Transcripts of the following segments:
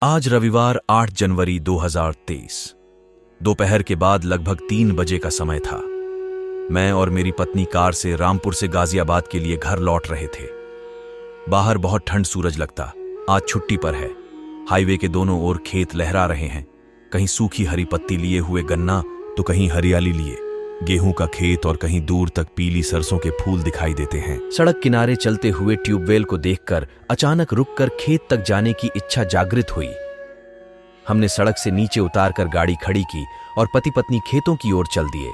आज रविवार 8 जनवरी 2023 दोपहर के बाद लगभग 3 बजे का समय था। मैं और मेरी पत्नी कार से रामपुर से गाजियाबाद के लिए घर लौट रहे थे। बाहर बहुत ठंड सूरज लगता। आज छुट्टी पर है। हाईवे के दोनों ओर खेत लहरा रहे हैं। कहीं सूखी हरी पत्ती लिए हुए गन्ना तो कहीं हरियाली लिए गेहूं का खेत और कहीं दूर तक पीली सरसों के फूल दिखाई देते हैं। सड़क किनारे चलते हुए ट्यूबवेल को देखकर अचानक रुककर खेत तक जाने की इच्छा जागृत हुई। हमने सड़क से नीचे उतारकर गाड़ी खड़ी की और पति पत्नी खेतों की ओर चल दिए।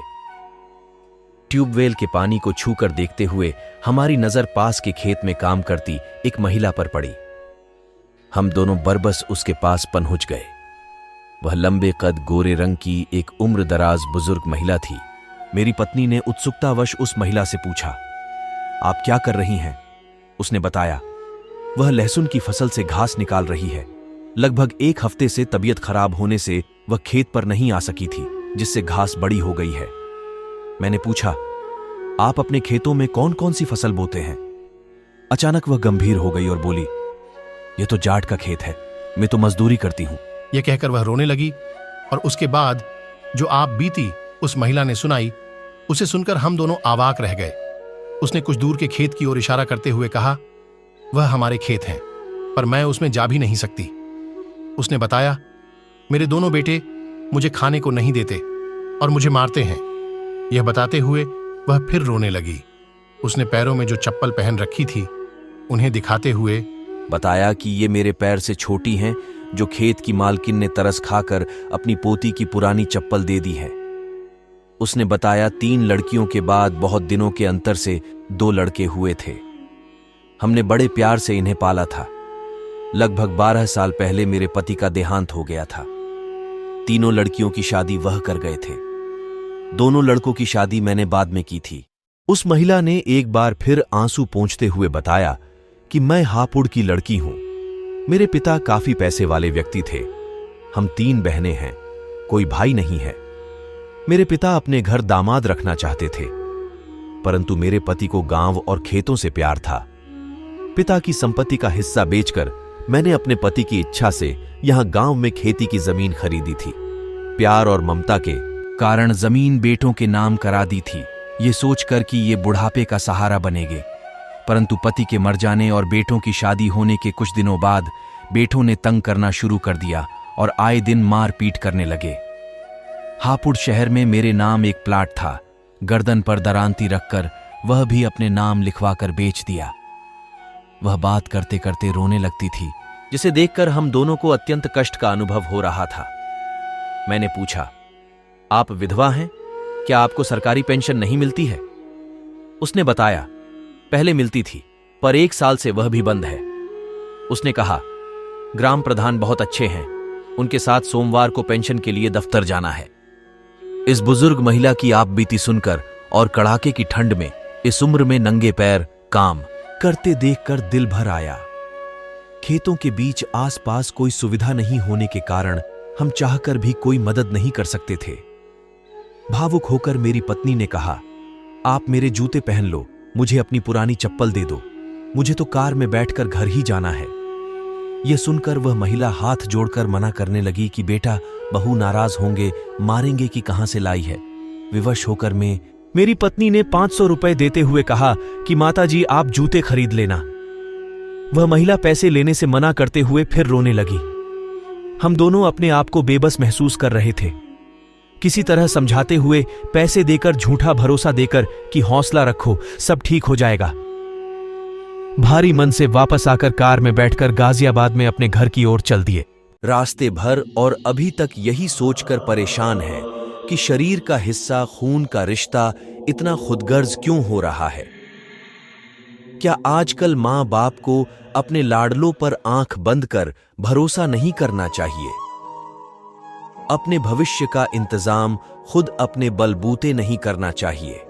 ट्यूबवेल के पानी को छूकर देखते हुए हमारी नजर पास के खेत में काम करती एक महिला पर पड़ी। हम दोनों बरबस उसके पास पहुंच गए। वह लंबे कद गोरे रंग की एक उम्र दराज बुजुर्ग महिला थी। मेरी पत्नी ने उत्सुकतावश उस महिला से पूछा, आप क्या कर रही हैं? उसने बताया, वह लहसुन की फसल से घास निकाल रही है। लगभग 1 हफ्ते से तबीयत खराब होने से वह खेत पर नहीं आ सकी थी, जिससे घास बड़ी हो गई है। मैंने पूछा, आप अपने खेतों में कौन कौन सी फसल बोते हैं? अचानक वह गंभीर हो गई और बोली, यह तो जाट का खेत है, मैं तो मजदूरी करती हूं। यह कहकर वह रोने लगी और उसके बाद जो आप बीती उस महिला ने सुनाई, उसे सुनकर हम दोनों अवाक रह गए। उसने कुछ दूर के खेत की ओर इशारा करते हुए कहा, वह हमारे खेत हैं, पर मैं उसमें जा भी नहीं सकती। उसने बताया, मेरे दोनों बेटे मुझे खाने को नहीं देते और मुझे मारते हैं। यह बताते हुए वह फिर रोने लगी। उसने पैरों में जो चप्पल पहन रखी थी उन्हें दिखाते हुए बताया कि ये मेरे पैर से छोटी हैं, जो खेत की मालकिन ने तरस खाकर अपनी पोती की पुरानी चप्पल दे दी है। उसने बताया, 3 लड़कियों के बाद बहुत दिनों के अंतर से 2 लड़के हुए थे। हमने बड़े प्यार से इन्हें पाला था। लगभग 12 साल पहले मेरे पति का देहांत हो गया था। तीनों लड़कियों की शादी वह कर गए थे। दोनों लड़कों की शादी मैंने बाद में की थी। उस महिला ने एक बार फिर आंसू पोंछते हुए बताया कि मैं हापुड़ की लड़की हूं। मेरे पिता काफी पैसे वाले व्यक्ति थे। हम 3 बहनें हैं, कोई भाई नहीं है। मेरे पिता अपने घर दामाद रखना चाहते थे, परंतु मेरे पति को गांव और खेतों से प्यार था। पिता की संपत्ति का हिस्सा बेचकर मैंने अपने पति की इच्छा से यहां गांव में खेती की जमीन खरीदी थी। प्यार और ममता के कारण जमीन बेटों के नाम करा दी थी, ये सोचकर कि ये बुढ़ापे का सहारा बनेंगे। परंतु पति के मर जाने और बेटों की शादी होने के कुछ दिनों बाद बेटों ने तंग करना शुरू कर दिया और आए दिन मार पीट करने लगे। हापुड़ शहर में मेरे नाम एक प्लाट था। गर्दन पर दरांती रखकर वह भी अपने नाम लिखवाकर बेच दिया। वह बात करते करते रोने लगती थी, जिसे देखकर हम दोनों को अत्यंत कष्ट का अनुभव हो रहा था। मैंने पूछा, आप विधवा हैं? क्या आपको सरकारी पेंशन नहीं मिलती है? उसने बताया, पहले मिलती थी, पर 1 साल से वह भी बंद है। उसने कहा, ग्राम प्रधान बहुत अच्छे हैं, उनके साथ सोमवार को पेंशन के लिए दफ्तर जाना है। इस बुजुर्ग महिला की आप बीती सुनकर और कड़ाके की ठंड में इस उम्र में नंगे पैर काम करते देखकर दिल भर आया। खेतों के बीच आसपास कोई सुविधा नहीं होने के कारण हम चाहकर भी कोई मदद नहीं कर सकते थे। भावुक होकर मेरी पत्नी ने कहा, आप मेरे जूते पहन लो, मुझे अपनी पुरानी चप्पल दे दो, मुझे तो कार में बैठकर घर ही जाना है। यह सुनकर वह महिला हाथ जोड़कर मना करने लगी कि बेटा, बहू नाराज होंगे, मारेंगे कि कहां से लाई है। विवश होकर मेरी पत्नी ने 500 रुपए देते हुए कहा कि माताजी आप जूते खरीद लेना। वह महिला पैसे लेने से मना करते हुए फिर रोने लगी। हम दोनों अपने आप को बेबस महसूस कर रहे थे। किसी तरह समझाते हुए, पैसे देकर, झूठा भरोसा देकर कि हौसला रखो, सब ठीक हो जाएगा। भारी मन से वापस आकर कार में बैठकर गाजियाबाद में अपने घर की ओर चल दिए। रास्ते भर और अभी तक यही सोचकर परेशान है कि शरीर का हिस्सा, खून का रिश्ता इतना खुदगर्ज क्यों हो रहा है। क्या आजकल मां बाप को अपने लाडलों पर आंख बंद कर भरोसा नहीं करना चाहिए? अपने भविष्य का इंतजाम खुद अपने बलबूते नहीं करना चाहिए?